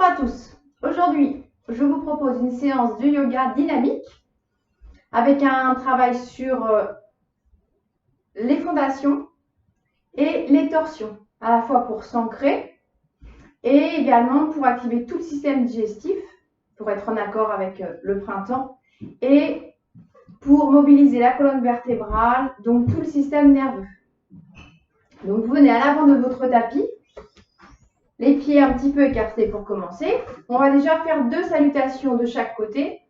à tous. Aujourd'hui, je vous propose une séance de yoga dynamique avec un travail sur les fondations et les torsions, à la fois pour s'ancrer et également pour activer tout le système digestif, pour être en accord avec le printemps, et pour mobiliser la colonne vertébrale, donc tout le système nerveux. Donc vous venez à l'avant de votre tapis, les pieds un petit peu écartés pour commencer. On va déjà faire 2 salutations de chaque côté,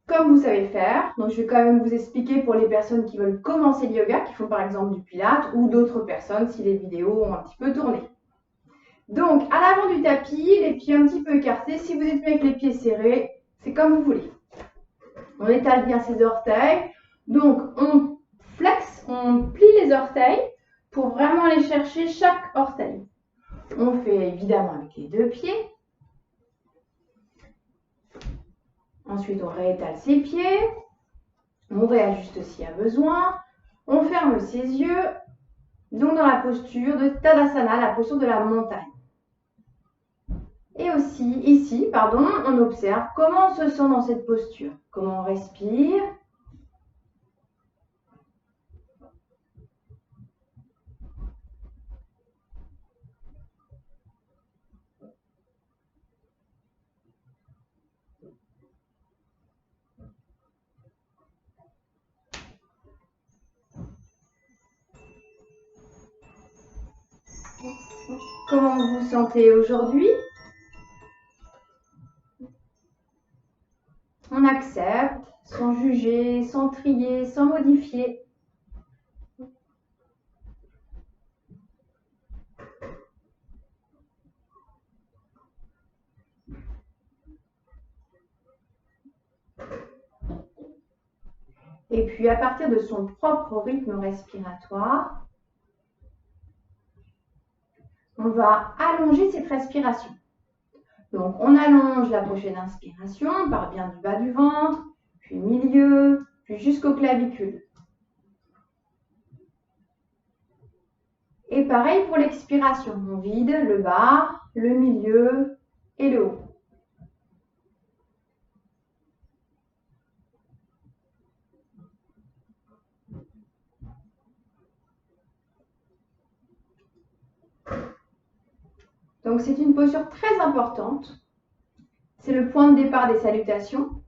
comme vous savez faire. Donc je vais quand même vous expliquer pour les personnes qui veulent commencer le yoga, qui font par exemple du pilates, ou d'autres personnes si les vidéos ont un petit peu tourné. Donc à l'avant du tapis, les pieds un petit peu écartés. Si vous êtes mieux avec les pieds serrés, c'est comme vous voulez. On étale bien ses orteils. Donc on flexe, on plie les orteils pour vraiment aller chercher chaque orteil. On fait évidemment avec les 2 pieds. Ensuite, on réétale ses pieds. On réajuste s'il y a besoin. On ferme ses yeux. Donc, dans la posture de Tadasana, la posture de la montagne. Et aussi, ici, on observe comment on se sent dans cette posture. Comment on respire. Comment vous vous sentez aujourd'hui? On accepte, sans juger, sans trier, sans modifier. Et puis, à partir de son propre rythme respiratoire, on va allonger cette respiration. Donc, on allonge la prochaine inspiration, on part bien du bas du ventre, puis milieu, puis jusqu'aux clavicules. Et pareil pour l'expiration, on vide le bas, le milieu et le haut. Donc, c'est une posture très importante. C'est le point de départ des salutations.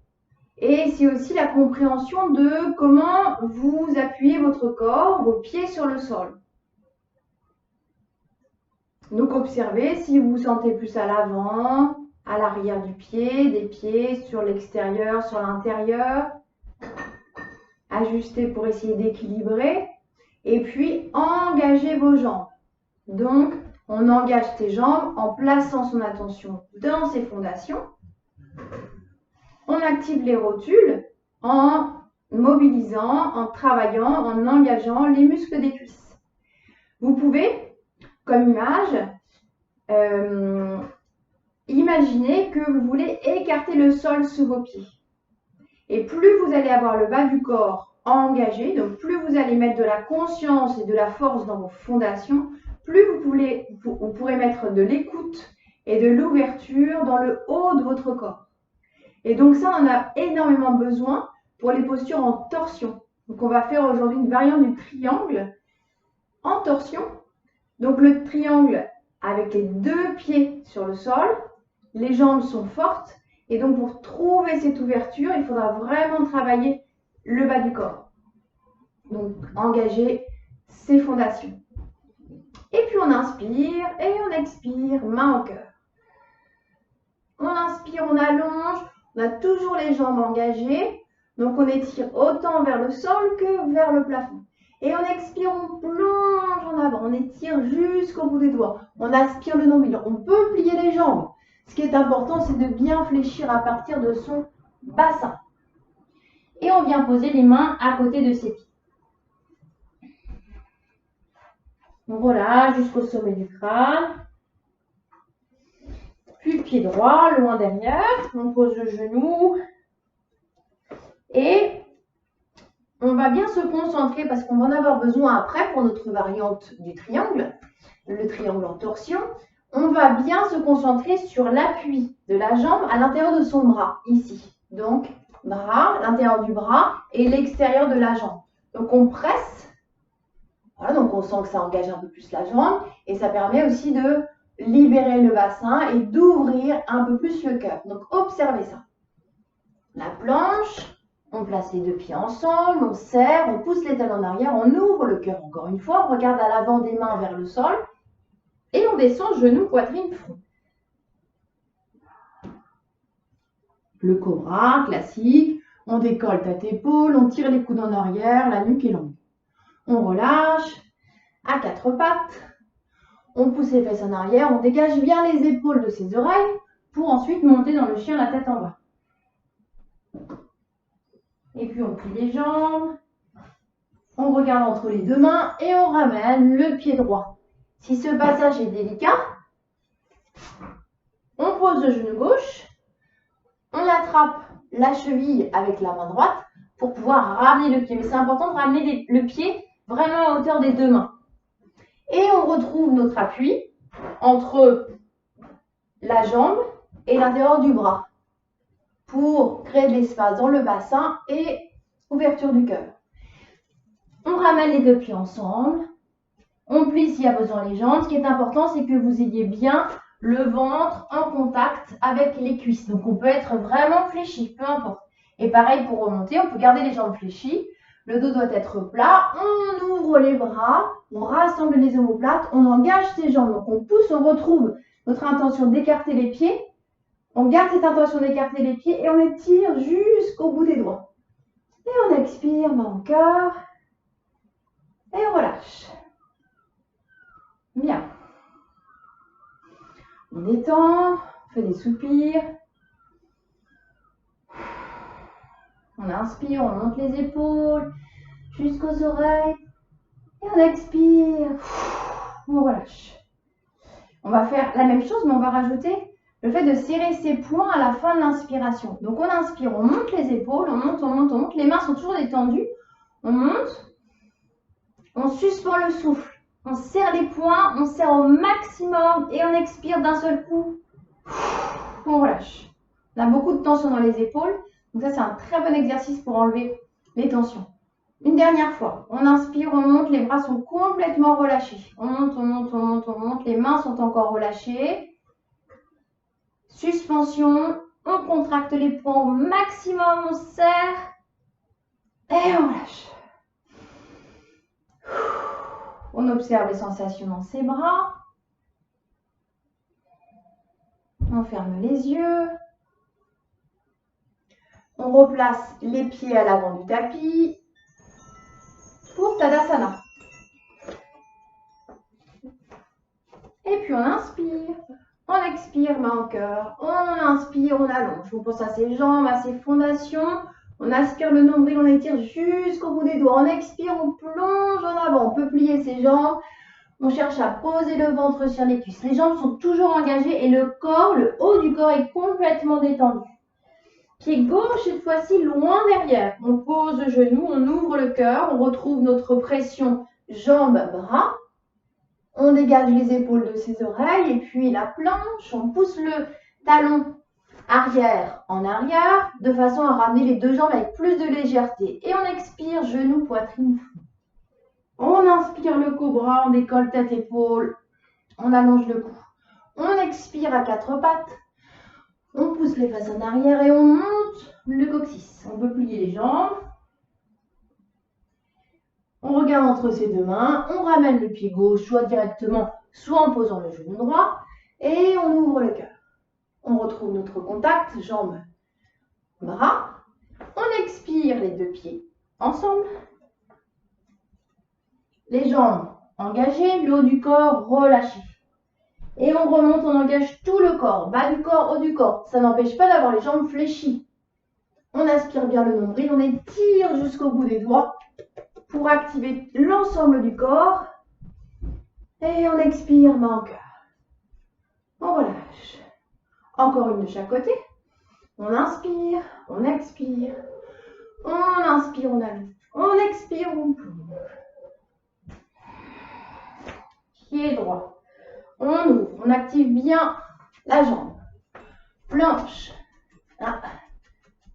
Et c'est aussi la compréhension de comment vous appuyez votre corps, vos pieds sur le sol. Donc, observez si vous vous sentez plus à l'avant, à l'arrière du pied, des pieds sur l'extérieur, sur l'intérieur. Ajustez pour essayer d'équilibrer. Et puis, engagez vos jambes. Donc, on engage ses jambes en plaçant son attention dans ses fondations. On active les rotules en mobilisant, en travaillant, en engageant les muscles des cuisses. Vous pouvez, comme image, imaginer que vous voulez écarter le sol sous vos pieds. Et plus vous allez avoir le bas du corps engagé, donc plus vous allez mettre de la conscience et de la force dans vos fondations, plus vous pourrez mettre de l'écoute et de l'ouverture dans le haut de votre corps. Et donc ça, on a énormément besoin pour les postures en torsion. Donc on va faire aujourd'hui une variante du triangle en torsion. Donc le triangle avec les 2 pieds sur le sol, les jambes sont fortes. Et donc pour trouver cette ouverture, il faudra vraiment travailler le bas du corps. Donc engager ses fondations. Et puis on inspire et on expire, main au cœur. On inspire, on allonge, on a toujours les jambes engagées. Donc on étire autant vers le sol que vers le plafond. Et on expire, on plonge en avant, on étire jusqu'au bout des doigts. On aspire le nombril. On peut plier les jambes. Ce qui est important, c'est de bien fléchir à partir de son bassin. Et on vient poser les mains à côté de ses pieds. On relâche jusqu'au sommet du crâne. Puis le pied droit, loin derrière. On pose le genou. Et on va bien se concentrer parce qu'on va en avoir besoin après pour notre variante du triangle. Le triangle en torsion. on va bien se concentrer sur l'appui de la jambe à l'intérieur de son bras, ici. Donc, bras, l'intérieur du bras et l'extérieur de la jambe. Donc, on presse. Voilà, donc on sent que ça engage un peu plus la jambe et ça permet aussi de libérer le bassin et d'ouvrir un peu plus le cœur. Donc, observez ça. La planche, on place les deux pieds ensemble, on serre, on pousse les talons en arrière, on ouvre le cœur encore une fois, on regarde à l'avant des mains vers le sol et on descend genou, poitrine, front. Le cobra, classique, on décolle tête-épaule, on tire les coudes en arrière, la nuque est longue. On relâche à quatre pattes, on pousse les fesses en arrière, on dégage bien les épaules de ses oreilles pour ensuite monter dans le chien la tête en bas. Et puis on plie les jambes, on regarde entre les deux mains et on ramène le pied droit. Si ce passage est délicat, on pose le genou gauche, on attrape la cheville avec la main droite pour pouvoir ramener le pied. Mais c'est important de ramener le pied vraiment à hauteur des deux mains. Et on retrouve notre appui entre la jambe et l'intérieur du bras pour créer de l'espace dans le bassin et ouverture du cœur. On ramène les deux pieds ensemble. On plie s'il y a besoin les jambes. Ce qui est important, c'est que vous ayez bien le ventre en contact avec les cuisses. Donc, on peut être vraiment fléchi, peu importe. Et pareil, pour remonter, on peut garder les jambes fléchies. Le dos doit être plat. On ouvre les bras. On rassemble les omoplates. On engage ses jambes. Donc, on pousse, on retrouve notre intention d'écarter les pieds. On garde cette intention d'écarter les pieds et on les tire jusqu'au bout des doigts. Et on expire, main au cœur. Et on relâche. Bien. On détend, on fait des soupirs. On inspire, on monte les épaules jusqu'aux oreilles. Et on expire. On relâche. On va faire la même chose, mais on va rajouter le fait de serrer ses poings à la fin de l'inspiration. Donc on inspire, on monte les épaules, on monte, on monte, on monte. Les mains sont toujours détendues. On monte. On suspend le souffle. On serre les poings, on serre au maximum et on expire d'un seul coup. On relâche. On a beaucoup de tension dans les épaules. Donc ça, c'est un très bon exercice pour enlever les tensions. Une dernière fois. On inspire, on monte, les bras sont complètement relâchés. On monte, on monte, on monte, on monte. Les mains sont encore relâchées. Suspension. On contracte les poings au maximum, on serre. Et on lâche. On observe les sensations dans ses bras. On ferme les yeux. On replace les pieds à l'avant du tapis pour Tadasana. Et puis on inspire, on expire, main au cœur. On inspire, on allonge. On pense à ses jambes, à ses fondations. On aspire le nombril, on étire jusqu'au bout des doigts. On expire, on plonge en avant. On peut plier ses jambes. On cherche à poser le ventre sur les cuisses. Les jambes sont toujours engagées et le corps, le haut du corps est complètement détendu. Pied gauche, cette fois-ci, loin derrière. On pose le genou, on ouvre le cœur, on retrouve notre pression jambes-bras. On dégage les épaules de ses oreilles et puis la planche, on pousse le talon arrière en arrière de façon à ramener les deux jambes avec plus de légèreté. Et on expire, genou, poitrine, front. On inspire le cobra, on décolle tête, épaule, on allonge le cou. On expire à quatre pattes. On pousse les fesses en arrière et on monte le coccyx. On peut plier les jambes. On regarde entre ses deux mains. On ramène le pied gauche, soit directement, soit en posant le genou droit. Et on ouvre le cœur. On retrouve notre contact, jambes, bras. On expire les deux pieds ensemble. Les jambes engagées, le haut du corps relâché. Et on remonte, on engage tout le corps, bas du corps, haut du corps. Ça n'empêche pas d'avoir les jambes fléchies. On aspire bien le nombril, on étire jusqu'au bout des doigts pour activer l'ensemble du corps. Et on expire, main au cœur. On relâche. Encore une de chaque côté. On inspire, on expire. On inspire, on allonge. On expire, on plonge. Pied droit. On ouvre, on active bien la jambe. Planche. Ah.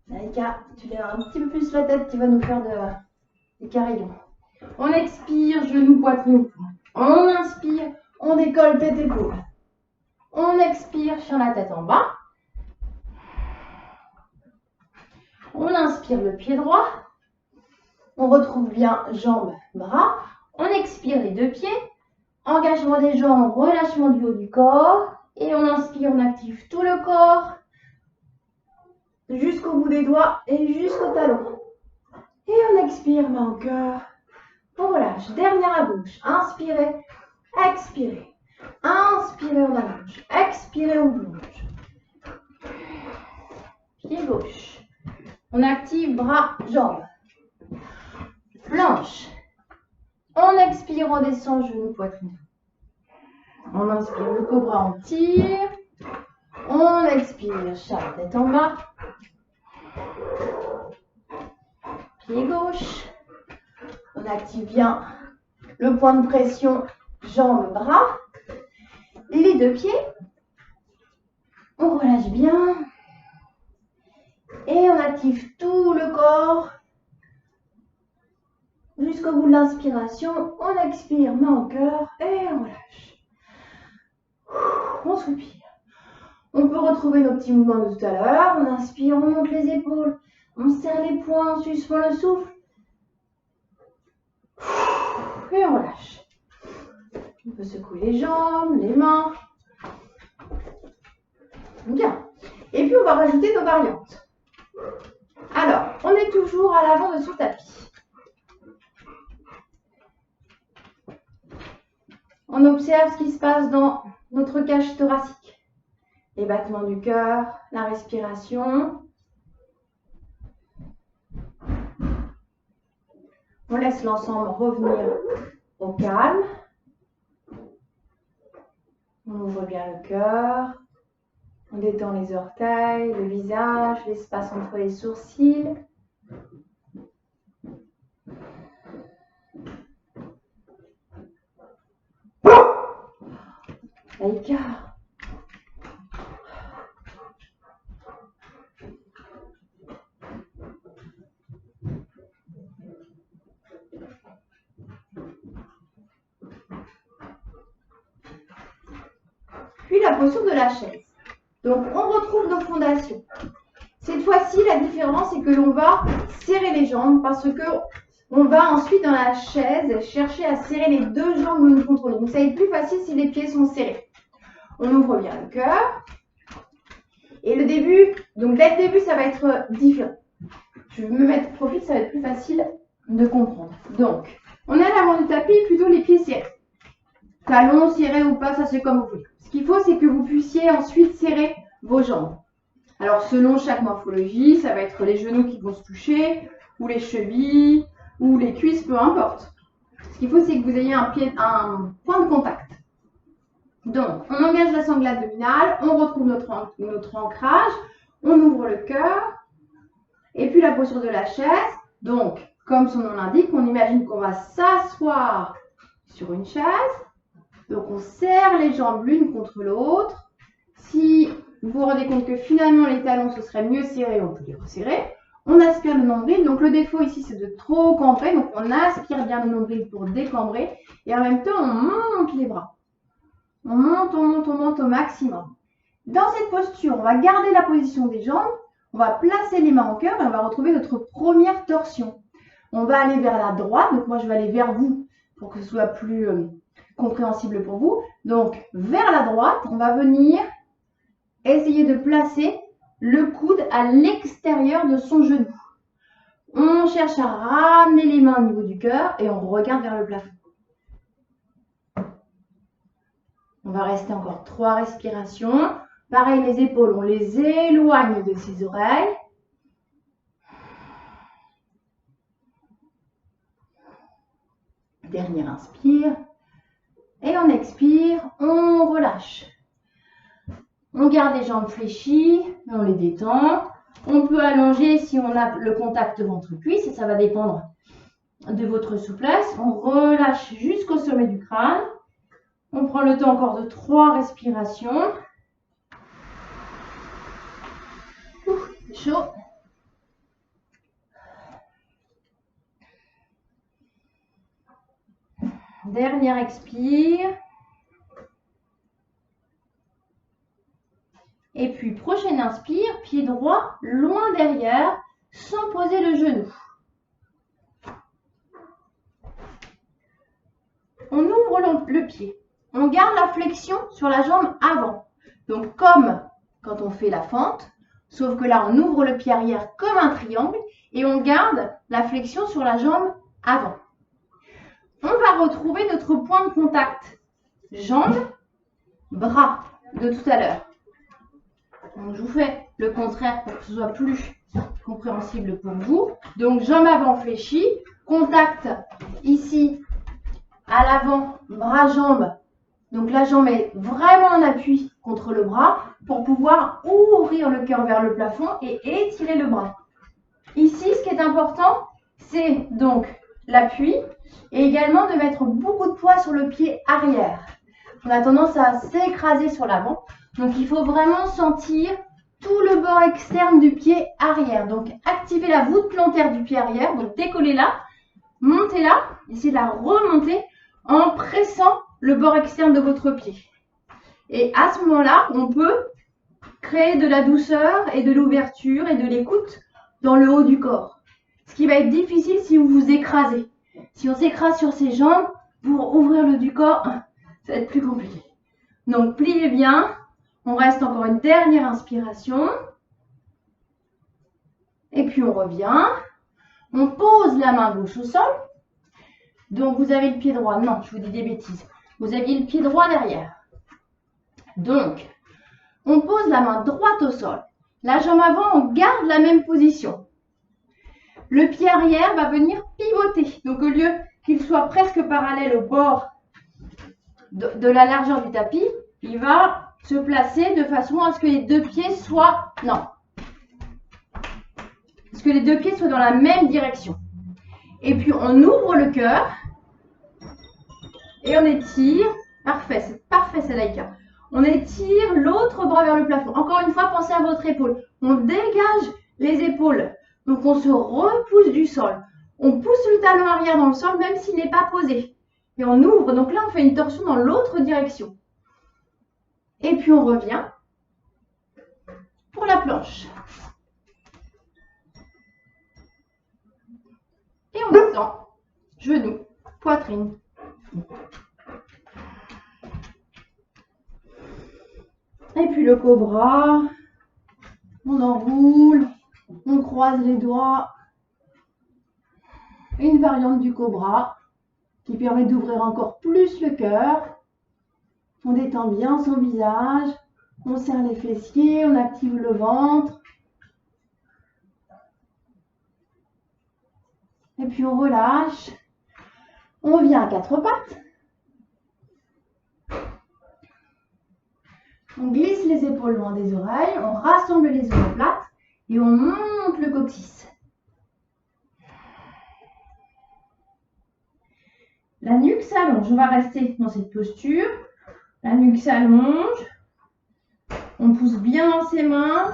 Laïka, tu lèves un petit peu plus la tête, tu vas nous faire des carillons. On expire, genou, poitrine. On inspire, on décolle tête épaule. On expire, chien la tête en bas. On inspire le pied droit. On retrouve bien jambes, bras. On expire les deux pieds. Engagement des jambes, relâchement du haut du corps. Et on inspire, on active tout le corps. Jusqu'au bout des doigts et jusqu'au talon. Et on expire, main au cœur. On relâche. Dernière à gauche. Inspirez, expirez. Inspirez, on allonge. Expirez, on plonge. Pied gauche. On active bras, jambes. Planche. On expire, on descend, genou, poitrine. On inspire, le cobra, on tire. On expire, chat, tête en bas. Pied gauche. On active bien le point de pression, jambes, bras. Les deux pieds. On relâche bien. Et on active tout le corps. Jusqu'au bout de l'inspiration. On expire, main au cœur. Et on relâche. On soupire. On peut retrouver nos petits mouvements de tout à l'heure. On inspire, on monte les épaules. On serre les poings, on suspend le souffle. Et on relâche. On peut secouer les jambes, les mains. Bien. Et puis on va rajouter nos variantes. Alors, on est toujours à l'avant de son tapis. On observe ce qui se passe dans notre cage thoracique. Les battements du cœur, la respiration. On laisse l'ensemble revenir au calme. On ouvre bien le cœur. On détend les orteils, le visage, l'espace entre les sourcils. Laïka. Puis la posture de la chaise. Donc on retrouve nos fondations. Cette fois-ci, la différence est que l'on va serrer les jambes parce que on va ensuite dans la chaise chercher à serrer les deux jambes l'une contre l'autre. Donc ça va être plus facile si les pieds sont serrés. On ouvre bien le cœur. Et le début, donc dès le début, ça va être différent. Je vais me mettre profil, ça va être plus facile de comprendre. Donc, on est à l'avant du tapis, plutôt les pieds serrés. Talons serrés ou pas, ça c'est comme vous voulez. Ce qu'il faut, c'est que vous puissiez ensuite serrer vos jambes. Alors, selon chaque morphologie, ça va être les genoux qui vont se toucher, ou les chevilles, ou les cuisses, peu importe. Ce qu'il faut, c'est que vous ayez un point de contact. Donc, on engage la sangle abdominale, on retrouve notre ancrage, on ouvre le cœur, et puis la posture de la chaise. Donc, comme son nom l'indique, on imagine qu'on va s'asseoir sur une chaise. Donc, on serre les jambes l'une contre l'autre. Si vous vous rendez compte que finalement les talons, ce serait mieux serrés, on peut les resserrer. On aspire le nombril. Donc, le défaut ici, c'est de trop cambrer. Donc, on aspire bien le nombril pour décambrer. Et en même temps, on monte les bras. On monte au maximum. Dans cette posture, on va garder la position des jambes. On va placer les mains au cœur et on va retrouver notre première torsion. On va aller vers la droite. Donc, moi, je vais aller vers vous pour que ce soit plus compréhensible pour vous. Donc, vers la droite, on va venir essayer de placer le coude à l'extérieur de son genou. On cherche à ramener les mains au niveau du cœur et on regarde vers le plafond. On va rester encore 3 respirations. Pareil, les épaules, on les éloigne de ses oreilles. Dernier inspire. Et on expire, on relâche. On garde les jambes fléchies, on les détend. On peut allonger si on a le contact ventre-cuisse, ça va dépendre de votre souplesse. On relâche jusqu'au sommet du crâne. On prend le temps encore de 3 respirations. C'est chaud. Dernière expire. Et puis, prochaine inspire, pied droit loin derrière, sans poser le genou. On ouvre le pied. On garde la flexion sur la jambe avant. Donc, comme quand on fait la fente, sauf que là, on ouvre le pied arrière comme un triangle et on garde la flexion sur la jambe avant. On va retrouver notre point de contact. Jambes, bras de tout à l'heure. Donc, je vous fais le contraire pour que ce soit plus compréhensible pour vous. Donc, jambes avant fléchies, contact ici à l'avant, bras-jambes. Donc, la jambe est vraiment en appui contre le bras pour pouvoir ouvrir le cœur vers le plafond et étirer le bras. Ici, ce qui est important, c'est donc l'appui et également de mettre beaucoup de poids sur le pied arrière. On a tendance à s'écraser sur l'avant. Donc, il faut vraiment sentir tout le bord externe du pied arrière. Donc, activez la voûte plantaire du pied arrière. Donc, décollez-la, montez-la, essayez de la remonter en pressant le bord externe de votre pied. Et à ce moment-là, on peut créer de la douceur et de l'ouverture et de l'écoute dans le haut du corps. Ce qui va être difficile si vous vous écrasez. Si on s'écrase sur ses jambes pour ouvrir le du corps, ça va être plus compliqué. Donc, pliez bien. On reste encore une dernière inspiration. Et puis, on revient. On pose la main gauche au sol. Donc, vous avez le pied droit. Non, je vous dis des bêtises. Vous aviez le pied droit derrière. Donc, on pose la main droite au sol. La jambe avant, on garde la même position. Le pied arrière va venir pivoter. Donc, au lieu qu'il soit presque parallèle au bord de la largeur du tapis, il va se placer de façon à ce que les deux pieds soient... Non. À ce que les deux pieds soient dans la même direction. Et puis, on ouvre le cœur. Et on étire. Parfait, c'est parfait, c'est Laïka. On étire l'autre bras vers le plafond. Encore une fois, pensez à votre épaule. On dégage les épaules. Donc, on se repousse du sol. On pousse le talon arrière dans le sol, même s'il n'est pas posé. Et on ouvre. Donc là, on fait une torsion dans l'autre direction. Et puis, on revient pour la planche. Et on descend. Genoux, poitrine. Et puis le cobra, on enroule, on croise les doigts. Une variante du cobra qui permet d'ouvrir encore plus le cœur. On détend bien son visage, on serre les fessiers, on active le ventre. Et puis on relâche. On vient à quatre pattes. On glisse les épaules loin des oreilles, on rassemble les omoplates et on monte le coccyx. La nuque s'allonge. On va rester dans cette posture. La nuque s'allonge. On pousse bien dans ses mains.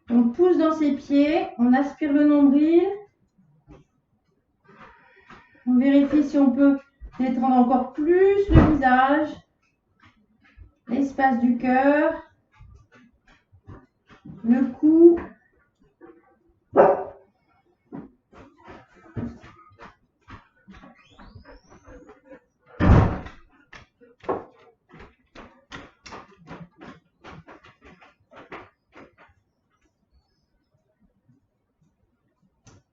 On pousse dans ses pieds. On aspire le nombril. On vérifie si on peut détendre encore plus le visage. L'espace du cœur, le cou.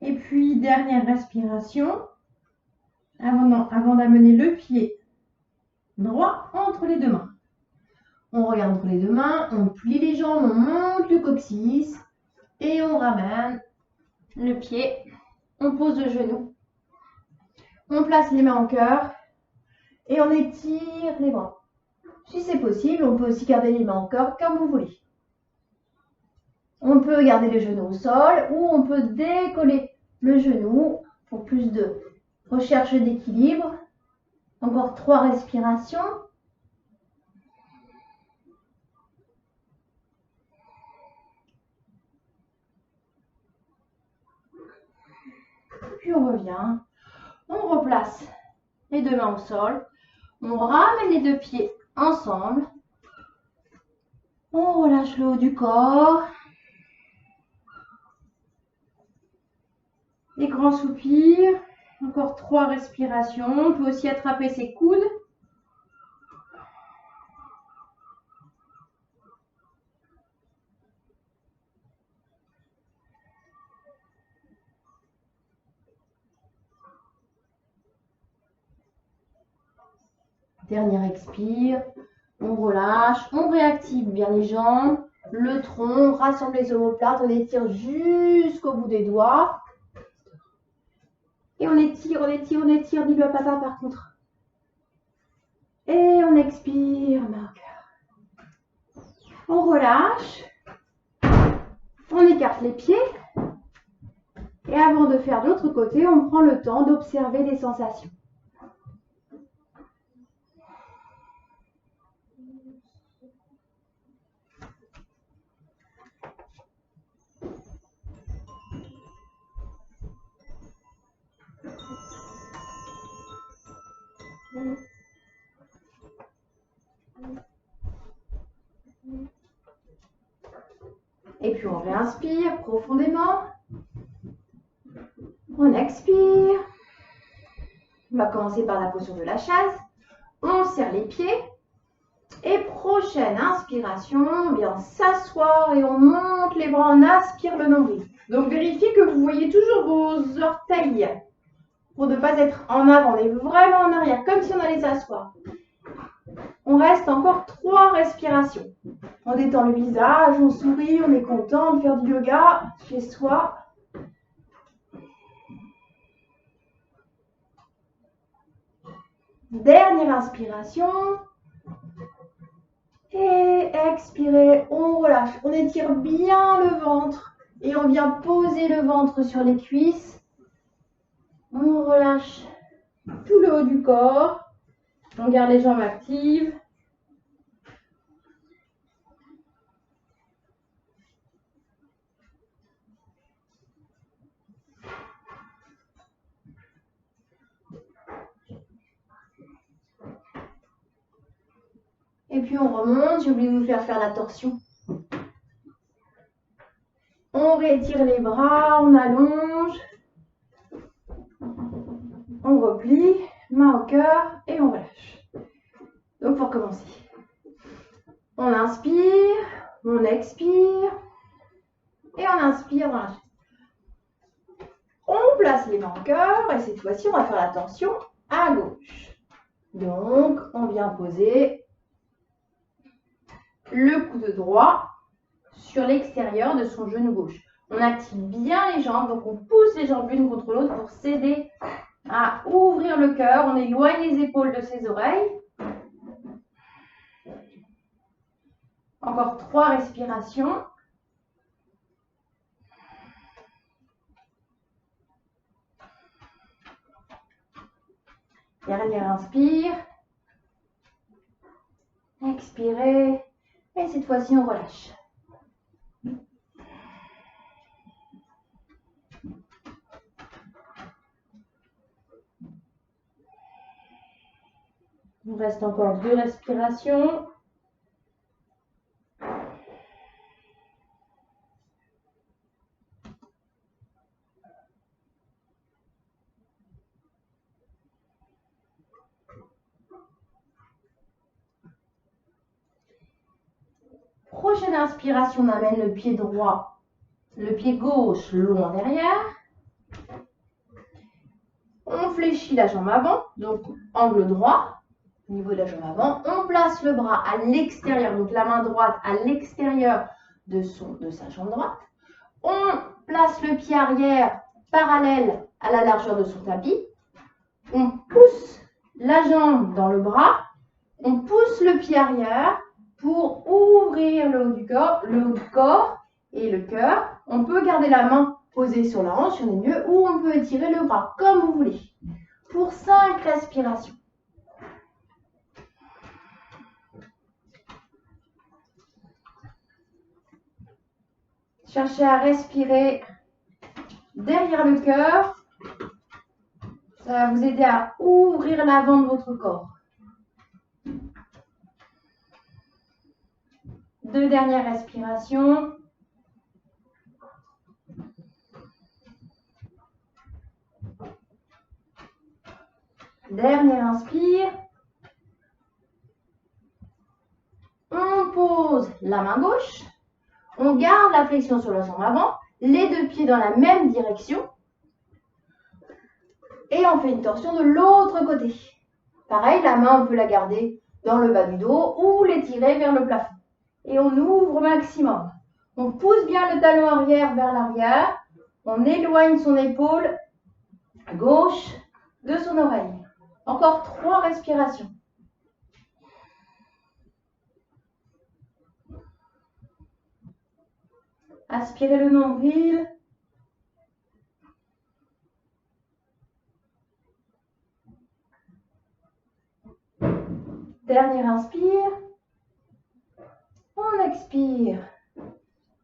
Et puis, dernière respiration, avant d'amener le pied droit entre les deux mains. On regarde entre les deux mains, on plie les jambes, on monte le coccyx et on ramène le pied. On pose le genou. On place les mains en cœur et on étire les bras. Si c'est possible, on peut aussi garder les mains en cœur comme vous voulez. On peut garder les genoux au sol ou on peut décoller le genou pour plus de recherche d'équilibre. Encore 3 respirations. puis on revient. On replace les deux mains au sol. On ramène les deux pieds ensemble. On relâche le haut du corps. Des grands soupirs. Encore 3 respirations. On peut aussi attraper ses coudes. Dernier expire. On relâche. On réactive bien les jambes. Le tronc. On rassemble les omoplates. On étire jusqu'au bout des doigts. Et on étire, on étire, on étire. Dis-le à papa par contre. Et on expire, main au cœur. On relâche. On écarte les pieds. Et avant de faire de l'autre côté, on prend le temps d'observer les sensations. Et puis on réinspire profondément. On expire. On va commencer par la posture de la chaise. On serre les pieds. Et prochaine inspiration, on vient s'asseoir et on monte les bras, on aspire le nombril. Donc vérifiez que vous voyez toujours vos orteils pour ne pas être en avant. On est vraiment en arrière, comme si on allait s'asseoir. On reste encore 3 respirations. On détend le visage, on sourit, on est content de faire du yoga chez soi. Dernière inspiration. Et expirez, on relâche. On étire bien le ventre et on vient poser le ventre sur les cuisses. On relâche tout le haut du corps. On garde les jambes actives. Et puis on remonte, j'ai oublié de vous faire la torsion. On rétire les bras, on allonge. On replie, main au cœur et on relâche. Donc pour commencer, on inspire, on expire et on inspire dans la chaise. On place les mains au cœur et cette fois-ci on va faire la torsion à gauche. Donc on vient poser le coude droit sur l'extérieur de son genou gauche. On active bien les jambes, donc on pousse les jambes l'une contre l'autre pour s'aider à ouvrir le cœur. On éloigne les épaules de ses oreilles. Encore 3 respirations. Dernière inspire. Expirez. Et cette fois-ci, on relâche. Il nous reste encore 2 respirations. Prochaine inspiration, on amène le pied droit, le pied gauche long en derrière. On fléchit la jambe avant, donc angle droit, au niveau de la jambe avant. On place le bras à l'extérieur, donc la main droite à l'extérieur de sa jambe droite. On place le pied arrière parallèle à la largeur de son tapis. On pousse la jambe dans le bras. On pousse le pied arrière pour ouvrir le haut du corps et le cœur. On peut garder la main posée sur la hanche, si on est mieux, ou on peut étirer le bras comme vous voulez. Pour 5 respirations. Cherchez à respirer derrière le cœur Ça va vous aider à ouvrir l'avant de votre corps. 2 dernières respirations. Dernière inspire. On pose la main gauche. On garde la flexion sur la jambe avant. Les 2 pieds dans la même direction. Et on fait une torsion de l'autre côté. Pareil, la main, on peut la garder dans le bas du dos ou l'étirer vers le plafond. Et on ouvre au maximum. On pousse bien le talon arrière vers l'arrière. On éloigne son épaule gauche de son oreille. Encore 3 respirations. Aspirez le nombril. Dernière inspire. On expire.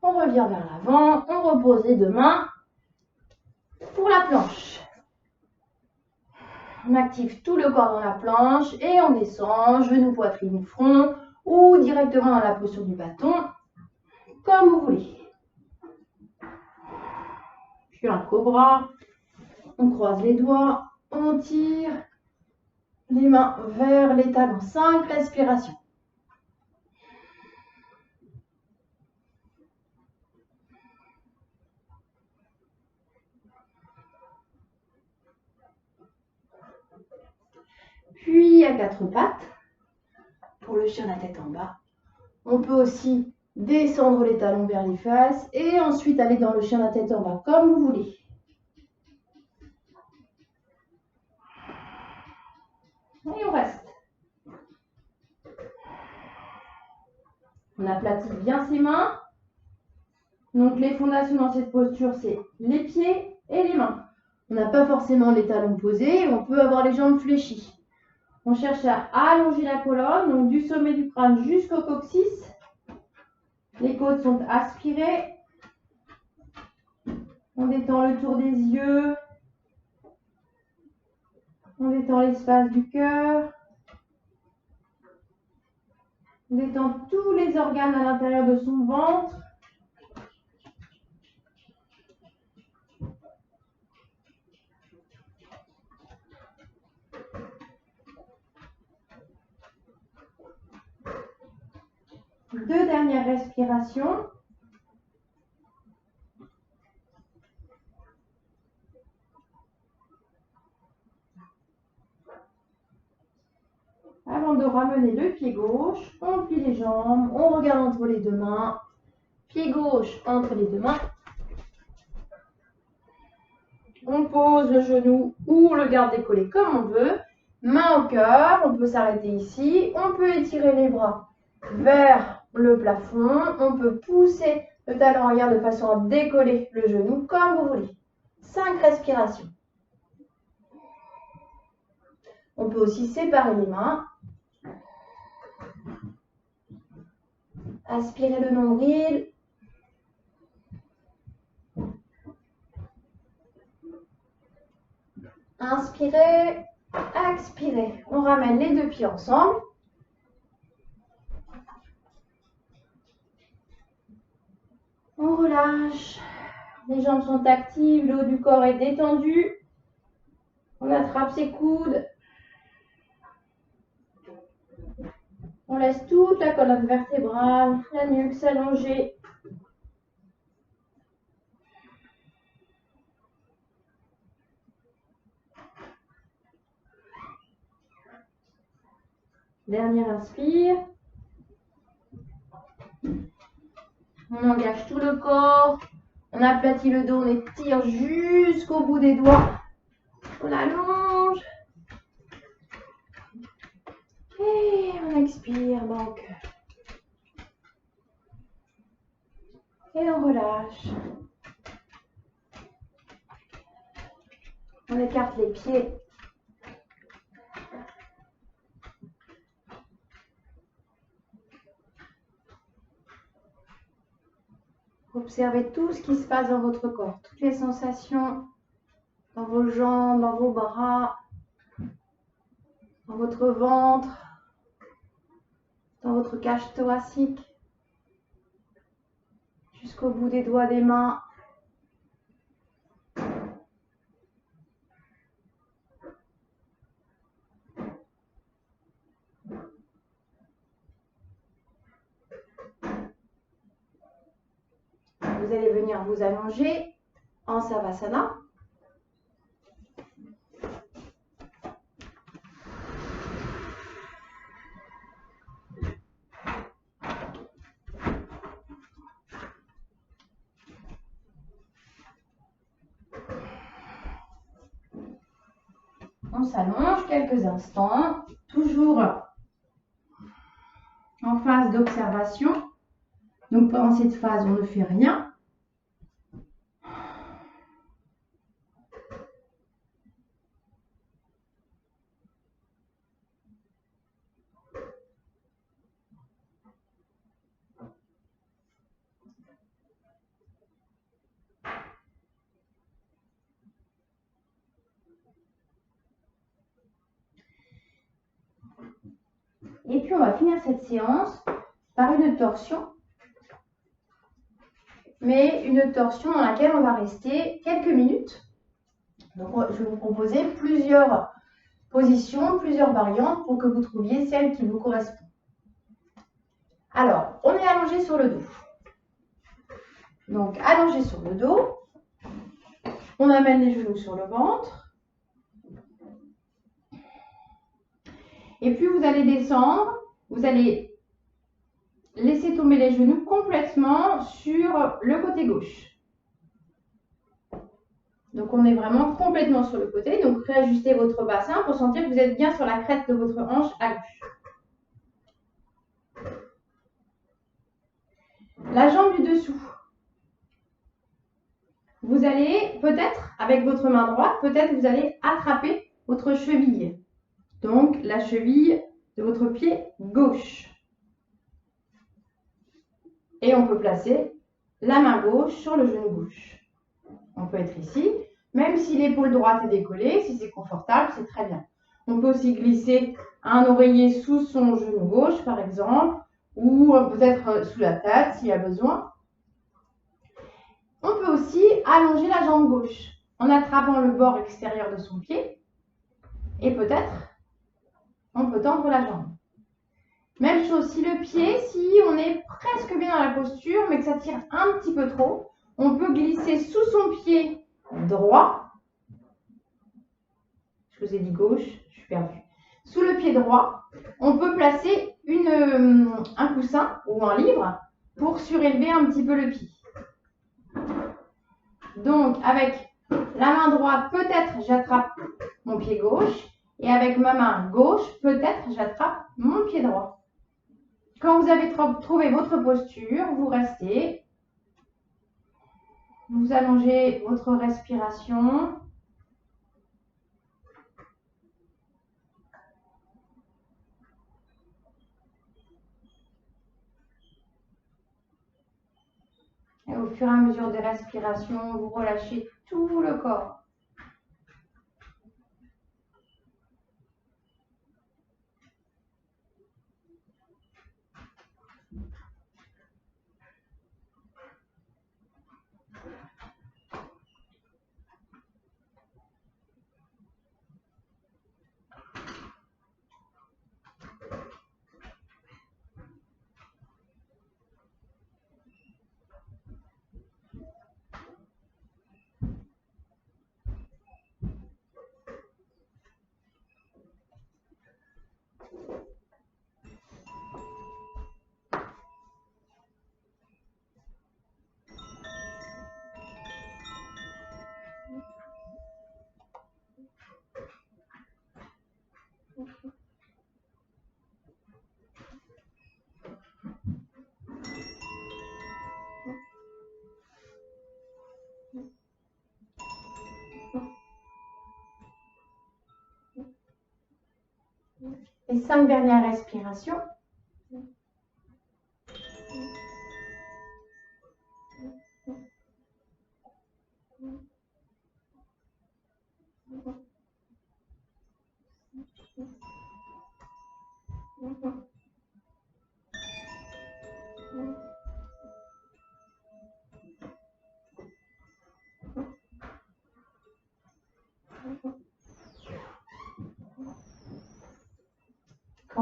On revient vers l'avant. On repose les 2 mains pour la planche. On active tout le corps dans la planche et on descend, genoux, poitrine, front ou directement dans la posture du bâton, comme vous voulez. Puis un cobra, on croise les doigts, on tire les mains vers les talons. 5 respirations. Puis à 4 pattes, pour le chien la tête en bas. On peut aussi descendre les talons vers les fesses et ensuite aller dans le chien la tête en bas, comme vous voulez. Et on reste. On aplatit bien ses mains. Donc les fondations dans cette posture, c'est les pieds et les mains. On n'a pas forcément les talons posés, on peut avoir les jambes fléchies. On cherche à allonger la colonne, donc du sommet du crâne jusqu'au coccyx. Les côtes sont aspirées. On détend le tour des yeux. On détend l'espace du cœur. On détend tous les organes à l'intérieur de son ventre. Deux dernières respirations. Avant de ramener le pied gauche, on plie les jambes, on regarde entre les 2 mains. Pied gauche entre les 2 mains. On pose le genou ou le garde décollé comme on veut. Main au cœur, on peut s'arrêter ici. On peut étirer les bras vers le plafond. On peut pousser le talon arrière de façon à décoller le genou comme vous voulez. 5 respirations. On peut aussi séparer les mains. Aspirez le nombril. Inspirez, expirez. On ramène les 2 pieds ensemble. On relâche. Les jambes sont actives, le haut du corps est détendu. On attrape ses coudes. On laisse toute la colonne vertébrale, la nuque s'allonger. Dernière inspire. On engage tout le corps. On aplatit le dos, on étire jusqu'au bout des doigts. On allonge. Et on expire, donc. Et on relâche. On écarte les pieds. Observez tout ce qui se passe dans votre corps, toutes les sensations dans vos jambes, dans vos bras, dans votre ventre, dans votre cage thoracique, jusqu'au bout des doigts des mains. Vous allez venir vous allonger en Savasana. On s'allonge quelques instants, toujours en phase d'observation. Donc pendant cette phase, on ne fait rien. Et puis on va finir cette séance par une torsion. Mais une torsion dans laquelle on va rester quelques minutes. Donc je vais vous proposer plusieurs positions, plusieurs variantes pour que vous trouviez celle qui vous correspond. Alors, on est allongé sur le dos. Donc allongé sur le dos, on amène les genoux sur le ventre. Et puis vous allez descendre, vous allez laisser tomber les genoux complètement sur le côté gauche. Donc on est vraiment complètement sur le côté. Donc réajustez votre bassin pour sentir que vous êtes bien sur la crête de votre hanche à gauche. La jambe du dessous. Vous allez peut-être, avec votre main droite, peut-être vous allez attraper votre cheville. Donc la cheville de votre pied gauche. Et on peut placer la main gauche sur le genou gauche. On peut être ici, même si l'épaule droite est décollée, si c'est confortable, c'est très bien. On peut aussi glisser un oreiller sous son genou gauche, par exemple, ou peut-être sous la tête s'il y a besoin. On peut aussi allonger la jambe gauche en attrapant le bord extérieur de son pied et peut-être on peut tendre la jambe. Même chose, si le pied, si on est presque bien dans la posture mais que ça tire un petit peu trop, on peut glisser sous son pied droit. Je vous ai dit gauche, je suis perdue. Sous le pied droit, on peut placer un coussin ou un livre pour surélever un petit peu le pied. Donc, avec la main droite, peut-être j'attrape mon pied gauche. Et avec ma main gauche, peut-être j'attrape mon pied droit. Quand vous avez trouvé votre posture, vous restez. Vous allongez votre respiration. Et au fur et à mesure des respirations, vous relâchez tout le corps. Les 5 dernières respirations.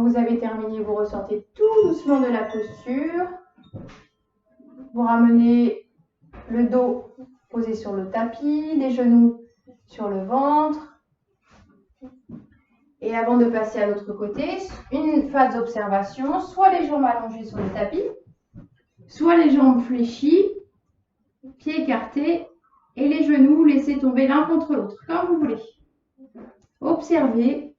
vous avez terminé, vous ressortez tout doucement de la posture. Vous ramenez le dos posé sur le tapis, les genoux sur le ventre. Et avant de passer à l'autre côté, une phase d'observation, soit les jambes allongées sur le tapis, soit les jambes fléchies, pieds écartés et les genoux laissés tomber l'un contre l'autre, comme vous voulez. Observez.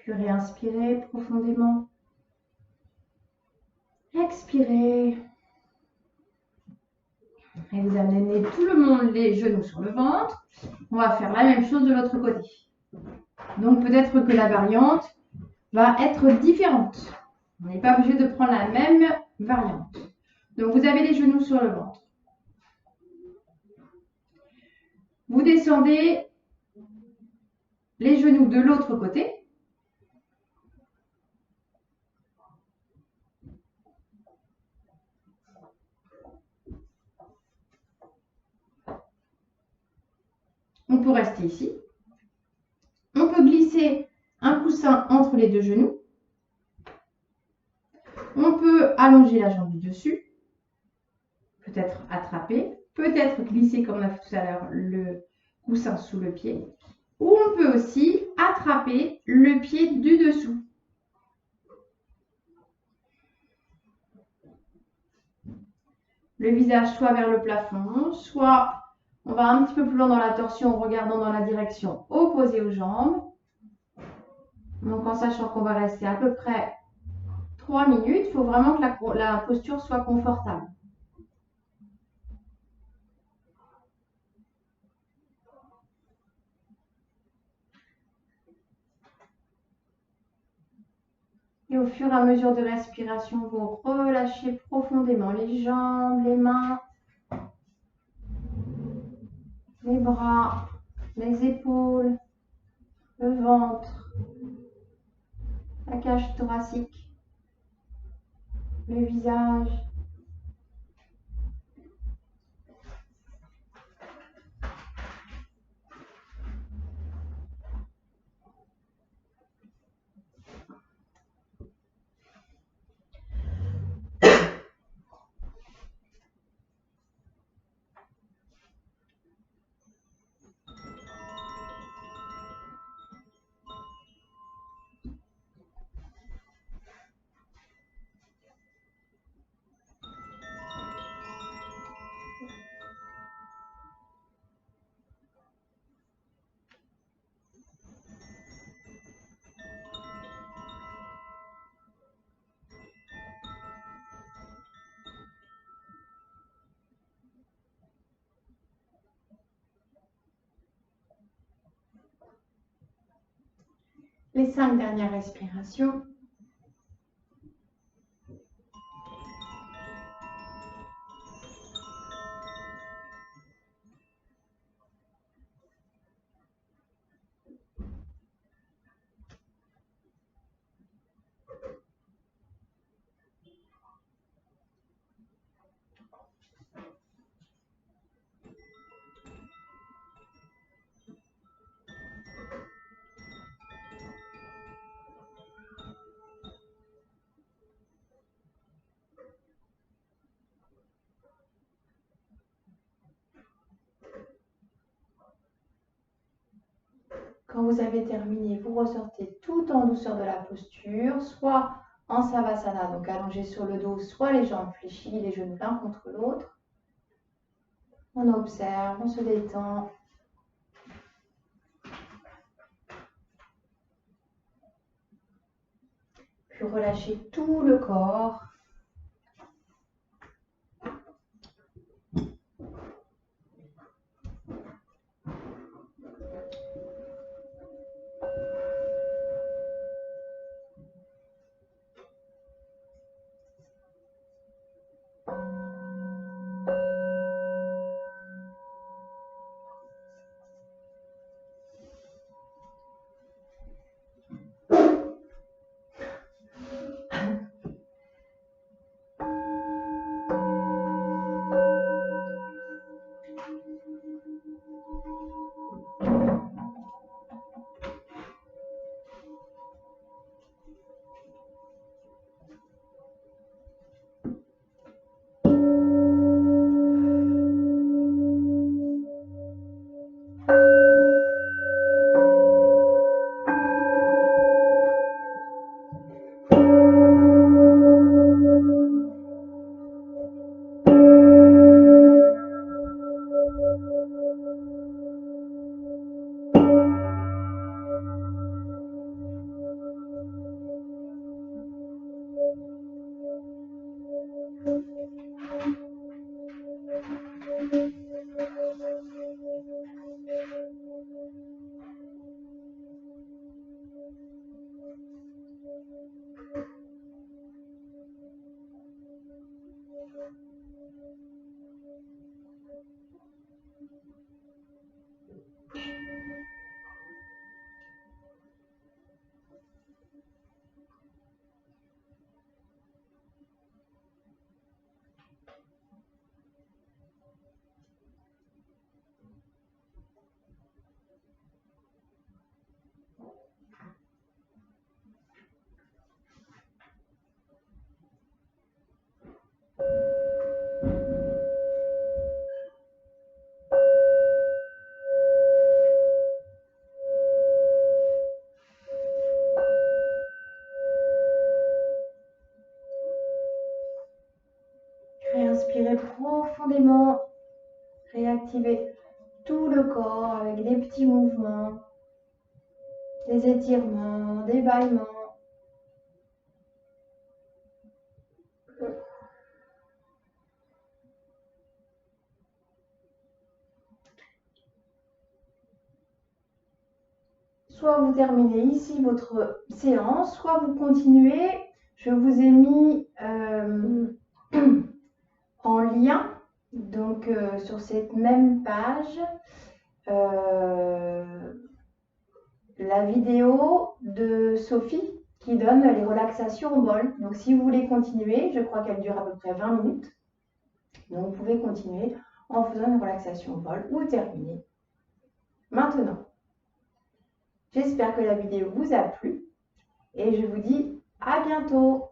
Puis réinspirez profondément. Expirez. Et vous amenez tout le monde les genoux sur le ventre. On va faire la même chose de l'autre côté. Donc peut-être que la variante va être différente. On n'est pas obligé de prendre la même variante. Donc vous avez les genoux sur le ventre. Vous descendez les genoux de l'autre côté. On peut rester ici. On peut glisser un coussin entre les deux genoux. On peut allonger la jambe du dessus. Peut-être attraper. Peut-être glisser, comme on a fait tout à l'heure, le coussin sous le pied. Ou on peut aussi attraper le pied du dessous. Le visage soit vers le plafond, soit on va un petit peu plus loin dans la torsion en regardant dans la direction opposée aux jambes. Donc en sachant qu'on va rester à peu près 3 minutes, il faut vraiment que la posture soit confortable. Et au fur et à mesure de respiration, vous relâchez profondément les jambes, les mains, les bras, les épaules, le ventre, la cage thoracique, le visage. Les 5 dernières respirations. Quand vous avez terminé, vous ressortez tout en douceur de la posture, soit en Savasana, donc allongé sur le dos, soit les jambes fléchies, les genoux l'un contre l'autre. On observe, on se détend. Puis relâchez tout le corps. profondément. Réactivez tout le corps avec des petits mouvements, des étirements, des bâillements. Soit vous terminez ici votre séance, soit vous continuez. Je vous ai mis en lien, donc sur cette même page, la vidéo de Sophie qui donne les relaxations au bol. Donc si vous voulez continuer, je crois qu'elle dure à peu près 20 minutes. Donc vous pouvez continuer en faisant une relaxation au bol ou terminer maintenant. J'espère que la vidéo vous a plu et je vous dis à bientôt.